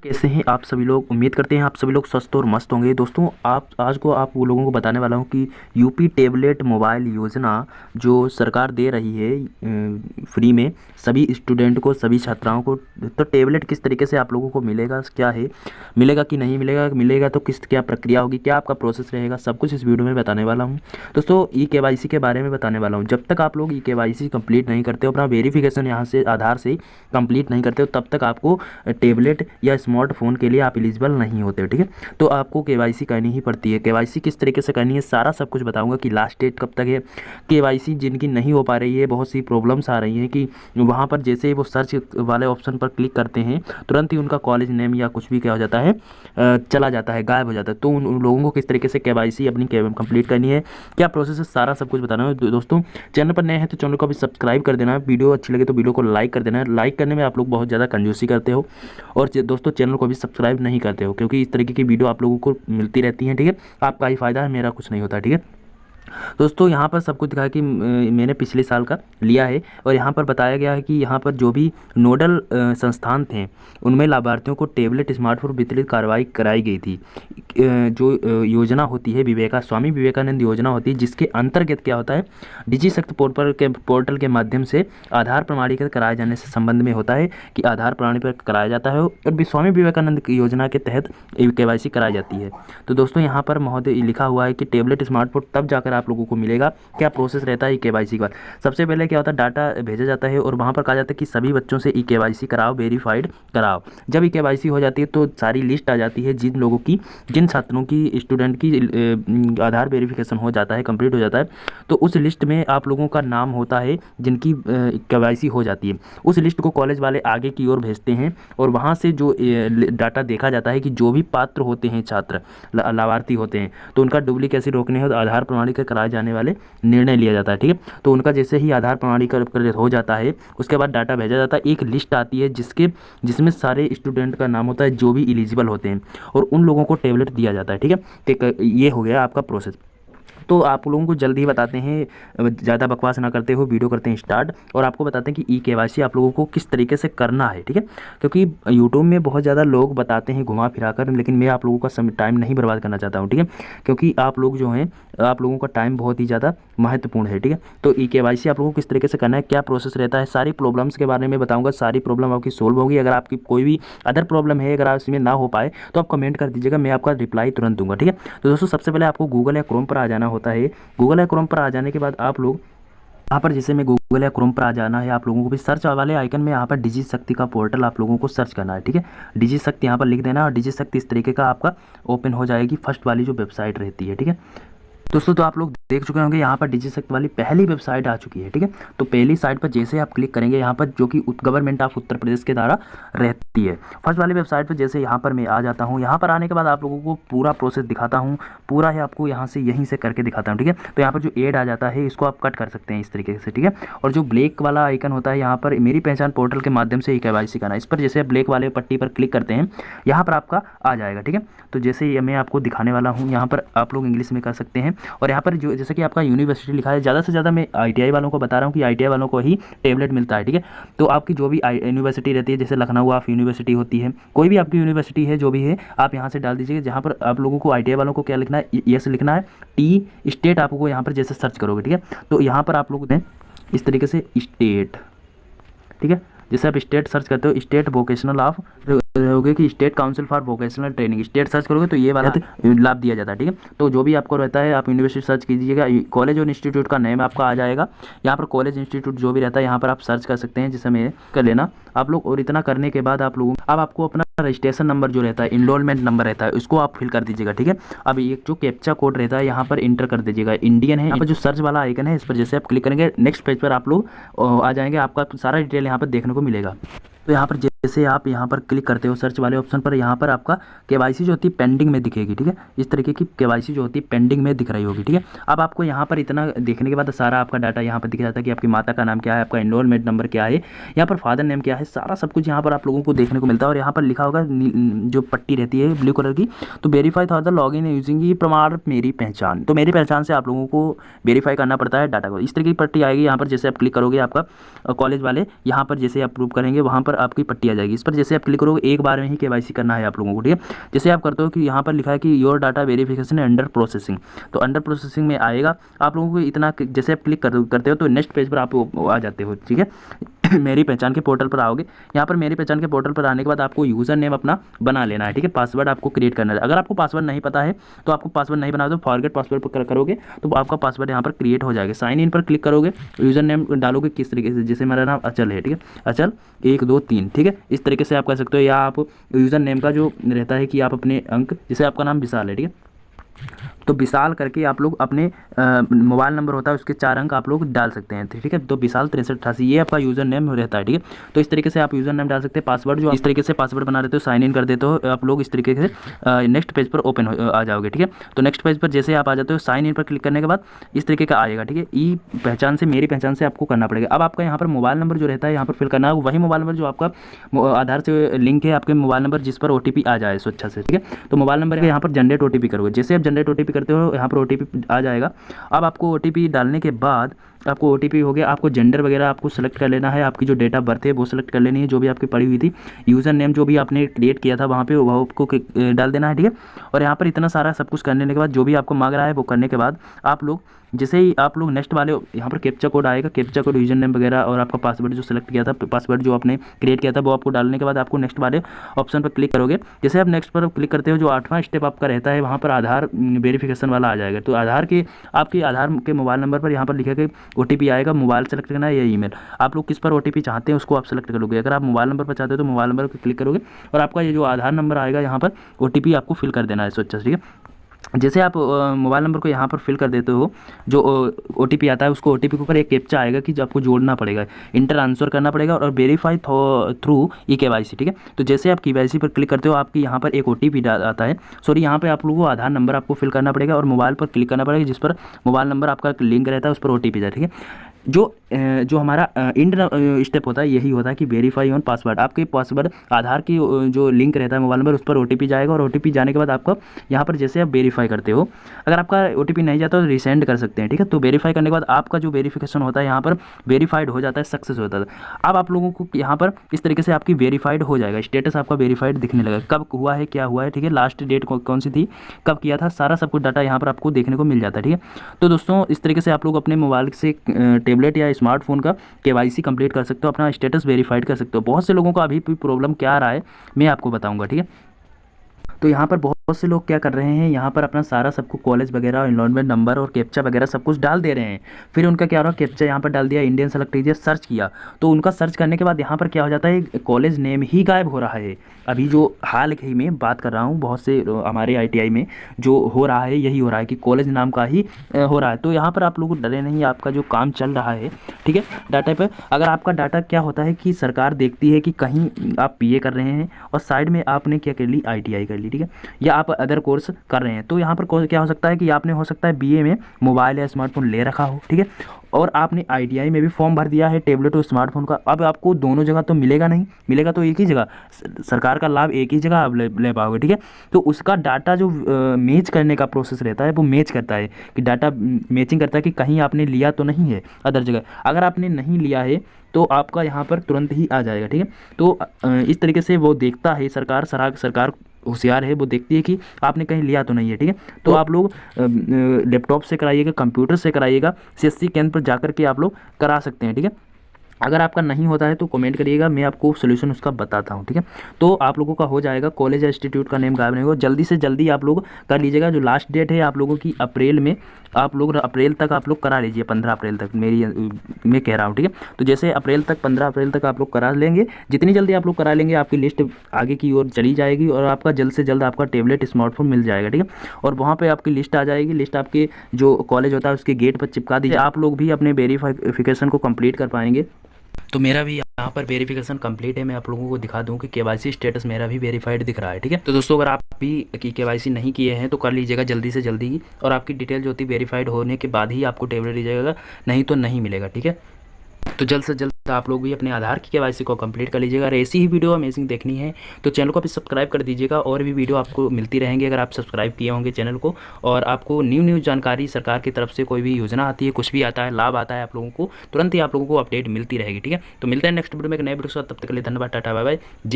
कैसे हैं आप सभी लोग। उम्मीद करते हैं आप सभी लोग स्वस्थ और मस्त होंगे। दोस्तों आप वो लोगों को बताने वाला हूं कि यूपी टेबलेट मोबाइल योजना जो सरकार दे रही है फ्री में सभी स्टूडेंट को, सभी छात्राओं को। तो टेबलेट किस तरीके से आप लोगों को मिलेगा, क्या है, मिलेगा कि नहीं मिलेगा, मिलेगा तो किस क्या प्रक्रिया होगी, क्या आपका प्रोसेस रहेगा, सब कुछ इस वीडियो में बताने वाला हूँ। दोस्तों ई-केवाईसी के बारे में बताने वाला हूँ। जब तक आप लोग ई-केवाईसी कंप्लीट नहीं करते हो, अपना वेरिफिकेशन यहाँ से आधार से कंप्लीट नहीं करते हो, तब तक आपको टेबलेट या स्मार्टफोन के लिए आप एलिजिबल नहीं होते हो। ठीक है, तो आपको केवाईसी करनी ही पड़ती है। केवाईसी किस तरीके से करनी है सारा सब कुछ बताऊंगा कि लास्ट डेट कब तक है। केवाईसी जिनकी नहीं हो पा रही है, बहुत सी प्रॉब्लम्स आ रही हैं कि वहाँ पर जैसे ही वो सर्च वाले ऑप्शन पर क्लिक करते हैं तुरंत ही उनका कॉलेज नेम या कुछ भी क्या हो जाता है, चला जाता है, गायब हो जाता है। तो उन लोगों को किस तरीके से केवाईसी अपनी कंप्लीट करनी है, क्या प्रोसेस है, सारा सब कुछ बताना है। दोस्तों चैनल पर नए हैं तो चैनल को भी सब्सक्राइब कर देना है, वीडियो अच्छी लगे तो वीडियो को लाइक कर देना है। लाइक करने में आप लोग बहुत ज़्यादा कंजूसी करते हो और दोस्तों चैनल को भी सब्सक्राइब नहीं करते हो, क्योंकि इस तरीके की वीडियो आप लोगों को मिलती रहती हैं। ठीक है, आपका ही फायदा है, मेरा कुछ नहीं होता। ठीक है दोस्तों, यहाँ पर सब कुछ दिखाया कि मैंने पिछले साल का लिया है और यहाँ पर बताया गया है कि यहाँ पर जो भी नोडल संस्थान थे उनमें लाभार्थियों को टेबलेट स्मार्टफोन वितरित कार्रवाई कराई गई थी। जो योजना होती है स्वामी विवेकानंद योजना होती है, जिसके अंतर्गत क्या होता है, डिजी शक्ति पोर्टल के माध्यम से आधार प्रमाणीकरण कराए जाने से संबंध में होता है कि आधार प्रमाणी पर कराया जाता है और स्वामी विवेकानंद की योजना के तहत केवाईसी कराई जाती है। तो दोस्तों यहाँ पर महोदय लिखा हुआ है कि टेबलेट स्मार्टफोन तब जाकर आप लोगों को मिलेगा। क्या प्रोसेस रहता है ई केवाईसी का। सबसे पहले क्या होता है, डाटा भेजा जाता है और वहाँ पर कहा जाता है कि सभी बच्चों से ई केवाईसी कराओ, वेरीफाइड कराओ। जब ई केवाईसी हो जाती है तो सारी लिस्ट आ जाती है जिन लोगों की, जिन छात्रों की, स्टूडेंट की आधार वेरिफिकेशन हो जाता है, कंप्लीट हो जाता है, तो उस लिस्ट में आप लोगों का नाम होता है जिनकी केवाईसी हो जाती है। उस लिस्ट को कॉलेज वाले आगे की ओर भेजते हैं और वहाँ से जो डाटा देखा जाता है कि जो भी पात्र होते हैं, छात्र लाभार्थी होते हैं, तो उनका डुप्लीकेसी रोकने और आधार प्रमाणीकरण कराए जाने वाले निर्णय लिया जाता है। ठीक है, तो उनका जैसे ही आधार प्रमाणीकरण हो जाता है उसके बाद डाटा भेजा जाता है। एक लिस्ट आती है जिसमें सारे स्टूडेंट का नाम होता है जो भी एलिजिबल होते हैं और उन लोगों को टेबलेट दिया जाता है। ठीक है, तो ये हो गया आपका प्रोसेस। तो आप लोगों को जल्दी ही बताते हैं, ज़्यादा बकवास ना करते हो, वीडियो करते हैं स्टार्ट और आपको बताते हैं कि ई केवाईसी आप लोगों को किस तरीके से करना है। ठीक है, क्योंकि यूट्यूब में बहुत ज़्यादा लोग बताते हैं घुमा फिरा कर, लेकिन मैं आप लोगों का समय टाइम नहीं बर्बाद करना चाहता हूँ। ठीक है, क्योंकि आप लोग जो हैं, आप लोगों का टाइम बहुत ही ज़्यादा महत्वपूर्ण है। ठीक है, तो ई केवाईसी आप लोगों को किस तरीके से करना है, क्या प्रोसेस रहता है, सारी प्रॉब्लम्स के बारे में बताऊँगा। सारी प्रॉब्लम आपकी सोल्व होगी। अगर आपकी कोई भी अदर प्रॉब्लम है, अगर आप इसमें ना हो पाए तो आप कमेंट कर दीजिएगा, मैं आपका रिप्लाई तुरंत दूंगा। ठीक है, तो दोस्तों सबसे पहले आपको गूगल या क्रोम पर आ जाना होता है। गूगल या क्रोम पर आ जाने के बाद आप लोग यहाँ पर, जैसे मैं गूगल या क्रोम पर आ जाना है, आप लोगों को भी सर्च वाले आइकन में यहाँ पर डिजी शक्ति का पोर्टल आप लोगों को सर्च करना है। ठीक है, डिजी शक्ति यहाँ पर लिख देना और डिजी शक्ति इस तरीके का आपका ओपन हो जाएगी, फर्स्ट वाली जो वेबसाइट रहती है। ठीक है दोस्तों, तो आप लोग देख चुके होंगे यहाँ पर डिजी शक्ति वाली पहली वेबसाइट आ चुकी है। ठीक है, तो पहली साइट पर जैसे आप क्लिक करेंगे यहाँ पर, जो कि गवर्नमेंट ऑफ उत्तर प्रदेश के द्वारा रहती है, फर्स्ट वाली वेबसाइट पर जैसे यहाँ पर मैं आ जाता हूँ, यहाँ पर आने के बाद आप लोगों को पूरा प्रोसेस दिखाता हूँ, पूरा है आपको यहाँ से यहीं से करके दिखाता हूँ। ठीक है, तो यहाँ पर जो एड आ जाता है इसको आप कट कर सकते हैं इस तरीके से। ठीक है, और जो ब्लैक वाला आइकन होता है यहाँ पर, मेरी पहचान पोर्टल के माध्यम से ई केवाईसी करना, इस पर जैसे ब्लैक वाले पट्टी पर क्लिक करते हैं यहाँ पर आपका आ जाएगा। ठीक है, तो जैसे ये मैं आपको दिखाने वाला हूँ, यहाँ पर आप लोग इंग्लिश में कर सकते हैं और यहाँ पर जो जैसे कि आपका यूनिवर्सिटी लिखा है, ज़्यादा से ज़्यादा मैं आईटीआई वालों को बता रहा हूँ कि आईटीआई वालों को ही टेबलेट मिलता है। ठीक है, तो आपकी जो भी यूनिवर्सिटी रहती है, जैसे लखनऊ ऑफ यूनिवर्सिटी होती है, कोई भी आपकी यूनिवर्सिटी है जो भी है, आप यहाँ से डाल दीजिए। जहाँ पर आप लोगों को आईटीआई वालों को क्या लिखना है, यस लिखना है, टी स्टेट आपको यहाँ पर जैसे सर्च करोगे। ठीक है, तो यहाँ पर आप लोग दें इस तरीके से स्टेट। ठीक है, जैसे आप स्टेट सर्च करते हो, स्टेट वोकेशनल ऑफ रहोगे कि state council for vocational training, state search करोगे तो ये वाला लाभ दिया जाता है। ठीक है, तो जो भी आपको रहता है आप यूनिवर्सिटी सर्च कीजिएगा, कॉलेज और इंस्टीट्यूट का नेम आपका आ जाएगा। यहाँ पर कॉलेज इंस्टीट्यूट जो भी रहता है यहाँ पर आप सर्च कर सकते हैं, जैसे मैं कर लेना आप लोग। और इतना करने के बाद आप लोगों, अब आपको अपना रजिस्ट्रेशन नंबर जो रहता है, इनरोलमेंट नंबर रहता है, उसको आप फिल कर दीजिएगा। ठीक है, अब एक जो कैप्चा कोड रहता है यहाँ पर इंटर कर दीजिएगा, इंडियन है। यहाँ पर जो सर्च वाला आइकन है इस पर जैसे आप क्लिक करेंगे, नेक्स्ट पेज पर आप लोग आ जाएंगे, आपका सारा डिटेल यहाँ पर देखने को मिलेगा। तो यहाँ पर जैसे आप यहाँ पर क्लिक करते हो सर्च वाले ऑप्शन पर, यहाँ पर आपका केवाईसी जो होती है पेंडिंग में दिखेगी। ठीक है, इस तरीके की केवाईसी जो होती है पेंडिंग में दिख रही होगी। ठीक है, अब आपको यहाँ पर इतना देखने के बाद सारा आपका डाटा यहाँ पर दिख जाता है कि आपकी माता का नाम क्या है, आपका एनरोलमेंट नंबर क्या है, यहाँ पर फादर नेम क्या है, सारा सब कुछ यहाँ पर आप लोगों को देखने को मिलता है। और यहाँ पर लिखा होगा जो पट्टी रहती है ब्लू कलर की, तो verify for log in using ये प्रमाण मेरी पहचान, तो मेरी पहचान से आप लोगों को वेरीफाई करना पड़ता है डाटा को। इस तरीके की पट्टी आएगी, यहाँ पर जैसे आप क्लिक करोगे आपका कॉलेज वाले यहाँ पर जैसे अप्रूव करेंगे, वहाँ पर आपकी पट्टी आ जाएगी। इस पर जैसे आप क्लिक करोगे एक बार में ही केवाईसी करना है आप लोगों को, ठीक है। जैसे आप करते हो कि यहाँ पर लिखा है कि your data verification under processing, तो अंडर प्रोसेसिंग में आएगा आप लोगों को इतना। जैसे आप क्लिक करते हो तो नेक्स्ट पेज पर आप आ जाते हो, ठीक है। मेरी पहचान के पोर्टल पर आओगे। यहाँ पर मेरी पहचान के पोर्टल पर आने के बाद आपको यूज़र नेम अपना बना लेना है, ठीक है। पासवर्ड आपको क्रिएट करना है। अगर आपको पासवर्ड नहीं पता है तो आपको पासवर्ड नहीं बना तो फॉरगेट पासवर्ड पर करोगे तो आपका पासवर्ड यहाँ पर क्रिएट हो जाएगा। साइन इन पर क्लिक करोगे, यूज़र नेम डालोगे किस तरीके से, जैसे मेरा नाम अचल है, ठीक है, अचल 1 2 3, ठीक है। इस तरीके से आप कर सकते हो। या आप यूज़र नेम का जो रहता है कि आप अपने अंक, जैसे आपका नाम विशाल है, ठीक है, तो विशाल करके आप लोग अपने मोबाइल नंबर होता है उसके 4 अंक आप लोग डाल सकते हैं, ठीक है। तो विशाल 6388 ये आपका यूज़र नेम रहता है, ठीक है। तो इस तरीके से आप यूज़र नेम डाल सकते हैं। पासवर्ड जो इस तरीके से पासवर्ड बना देते हो, साइन इन कर देते हो आप लोग, इस तरीके से नेक्स्ट पेज पर ओपन आ जाओगे, ठीक है। तो नेक्स्ट पेज पर जैसे आप आ जाते हो, साइन इन पर क्लिक करने के बाद इस तरीके का आएगा, ठीक है। ई पहचान से, मेरी पहचान से आपको करना पड़ेगा। अब आपका यहाँ पर मोबाइल नंबर जो रहता है यहाँ पर फिल करना है, वही मोबाइल नंबर जो आपका आधार से लिंक है, आपके मोबाइल नंबर जिस पर OTP आ जाए सो अच्छा से, ठीक है। तो मोबाइल नंबर के यहाँ पर जनरेट OTP करोगे। जैसे आप जनरेट OTP करते हो यहाँ पर OTP आ जाएगा। अब आपको OTP डालने के बाद आपको OTP हो गया, आपको जेंडर वगैरह आपको सेलेक्ट कर लेना है, आपकी जो डेट ऑफ बर्थ है वो सेलेक्ट कर लेनी है, जो भी आपकी पड़ी हुई थी। यूज़र नेम जो भी आपने क्रिएट किया था वहाँ पे वो आपको डाल देना है, ठीक है। और यहाँ पर इतना सारा सब कुछ करने के बाद जो भी आपको मांग रहा है वो करने के बाद आप लोग जैसे ही आप लोग नेक्स्ट वाले यहाँ पर कैप्चा कोड आएगा, कैप्चा कोड, यूज़र नेम वगैरह और आपका पासवर्ड जो सेलेक्ट किया था, पासवर्ड जो आपने क्रिएट किया था वो आपको डालने के बाद आपको नेक्स्ट वाले ऑप्शन पर क्लिक करोगे। जैसे आप नेक्स्ट पर क्लिक करते हो जो 8वां स्टेप आपका रहता है वहाँ पर आधार वेरिफिकेशन वाला आ जाएगा। तो आधार के आपके आधार के मोबाइल नंबर पर यहाँ पर लिखा कि OTP आएगा, मोबाइल सेलेक्ट करना है या ईमेल, आप लोग किस पर OTP चाहते हैं उसको आप सेलेक्ट करोगे। अगर आप मोबाइल नंबर पर चाहते हो तो मोबाइल नंबर पर क्लिक करोगे और आपका ये जो आधार नंबर आएगा यहाँ पर OTP आपको फिल कर देना है सो अच्छा, ठीक है। जैसे आप मोबाइल नंबर को यहाँ पर फिल कर देते हो, जो OTP आता है उसको OTP के ऊपर एक कैप्चा आएगा कि जो आपको जोड़ना पड़ेगा, इंटर आंसर करना पड़ेगा और वेरीफाई थ्रू KYC, ठीक है। तो जैसे आप KYC पर क्लिक करते हो आपकी यहाँ पर एक OTP आता है, सॉरी यहाँ पे आप लोगों को आधार नंबर आपको फिल करना पड़ेगा और मोबाइल पर क्लिक करना पड़ेगा जिस पर मोबाइल नंबर आपका लिंक रहता है उस पर OTP जाए, ठीक है। जो हमारा इंड स्टेप होता है यही होता है कि वेरीफाई ऑन पासवर्ड। आपके पासवर्ड आधार की जो लिंक रहता है मोबाइल नंबर उस पर OTP जाएगा और OTP जाने के बाद आपको यहाँ पर जैसे आप वेरीफाई करते हो, अगर आपका OTP नहीं जाता तो रिसेंड कर सकते हैं, ठीक है। तो वेरीफाई करने के बाद आपका जो वेरिफिकेशन होता है यहाँ पर वेरीफाइड हो जाता है, सक्सेस होता है। अब आप लोगों को यहाँ पर इस तरीके से आपकी वेरीफाइड हो जाएगा, स्टेटस आपका वेरीफाइड दिखने लगा, कब हुआ है क्या हुआ है, ठीक है, लास्ट डेट कौन सी थी, कब किया था, सारा सब कुछ डाटा यहाँ पर आपको देखने को मिल जाता है, ठीक है। तो दोस्तों इस तरीके से आप लोग अपने मोबाइल से टैबलेट या स्मार्टफोन का KYC कंप्लीट कर सकते हो, अपना स्टेटस वेरीफाइड कर सकते हो। बहुत से लोगों को अभी भी प्रॉब्लम क्या आ रहा है मैं आपको बताऊंगा, ठीक है। तो यहाँ पर बहुत से लोग क्या कर रहे हैं, यहाँ पर अपना सारा सबको कॉलेज वगैरह, एनरोलमेंट नंबर और कैप्चा वगैरह सब कुछ डाल दे रहे हैं। फिर उनका क्या हो रहा है, कैप्चा यहाँ पर डाल दिया, इंडियन सेलेक्ट कीजिए, सर्च किया, तो उनका सर्च करने के बाद यहाँ पर क्या हो जाता है, कॉलेज नेम ही गायब हो रहा है। अभी जो हाल ही में बात कर रहा हूँ, बहुत से हमारे ITI में जो हो रहा है यही हो रहा है कि कॉलेज नाम का ही हो रहा है। तो यहाँ पर आप लोग डरे नहीं, आपका जो काम चल रहा है, ठीक है, डाटा पर। अगर आपका डाटा क्या होता है कि सरकार देखती है कि कहीं आप PA कर रहे हैं और साइड में आपने क्या कर ली, ITI कर ली, ठीक है, या आप अदर कोर्स कर रहे हैं, तो यहाँ पर क्या हो सकता है कि आपने हो सकता है BA में मोबाइल या स्मार्टफोन ले रखा हो, ठीक है, और आपने ITI में भी फॉर्म भर दिया है टैबलेट और स्मार्टफोन का। अब आपको दोनों जगह तो मिलेगा नहीं, मिलेगा तो एक ही जगह, सरकार का लाभ एक ही जगह आप ले पाओगे, ठीक है। तो उसका डाटा जो मैच करने का प्रोसेस रहता है वो मैच करता है कि डाटा मैचिंग करता है कि कहीं आपने लिया तो नहीं है अदर जगह। अगर आपने नहीं लिया है तो आपका यहाँ पर तुरंत ही आ जाएगा, ठीक है। तो इस तरीके से वो देखता है सरकार होशियार है, वो देखती है कि आपने कहीं लिया तो नहीं है, ठीक है। तो आप लोग लैपटॉप से कराइएगा, कंप्यूटर से कराइएगा, CSC केंद्र पर जाकर के आप लोग करा सकते हैं, ठीक है। अगर आपका नहीं होता है तो कमेंट करिएगा, मैं आपको सोल्यूशन उसका बताता हूँ, ठीक है। तो आप लोगों का हो जाएगा, कॉलेज या इंस्टीट्यूट का नेम गायब नहीं होगा, जल्दी से जल्दी आप लोग कर लीजिएगा। जो लास्ट डेट है आप लोगों की अप्रैल में, आप लोग अप्रैल तक आप लोग करा लीजिए, 15 अप्रैल तक मैं कह रहा हूँ, ठीक है। तो जैसे अप्रैल तक 15 अप्रैल तक आप लोग करा लेंगे, जितनी जल्दी आप लोग करा लेंगे आपकी लिस्ट आगे की ओर चली जाएगी और आपका जल्द से जल्द आपका टैबलेट स्मार्टफोन मिल जाएगा, ठीक है। और वहाँ पर आपकी लिस्ट आ जाएगी, लिस्ट आपके जो कॉलेज होता है उसके गेट पर चिपका दीजिए, आप लोग भी अपने वेरीफिकेशन को कंप्लीट कर पाएंगे। तो मेरा भी यहाँ पर वेरिफिकेशन कंप्लीट है, मैं आप लोगों को दिखा दूँ कि KYC स्टेटस मेरा भी वेरीफाइड दिख रहा है, ठीक है। तो दोस्तों अगर आप भी KYC नहीं किए हैं तो कर लीजिएगा जल्दी से जल्दी, और आपकी डिटेल जो होती है वेरीफाइड होने के बाद ही आपको टैबलेट दीजिएगा, नहीं तो नहीं मिलेगा, ठीक है। तो जल्द से जल्द तो आप लोग भी अपने आधार की केवाईसी को कंप्लीट कर लीजिएगा। और ऐसी ही वीडियो अमेजिंग देखनी है तो चैनल को भी सब्सक्राइब कर दीजिएगा, और भी वीडियो आपको मिलती रहेंगी अगर आप सब्सक्राइब किए होंगे चैनल को। और आपको न्यू जानकारी सरकार की तरफ से कोई भी योजना आती है, कुछ भी आता है, लाभ आता है, आप लोगों को तुरंत ही आप लोगों को अपडेट मिलती रहेगी। ठीक है, तो मिलते हैं नेक्स्ट वीडियो में एक नए वीडियो के साथ। तब तक के लिए धन्यवाद, टाटा बाय बाय, जय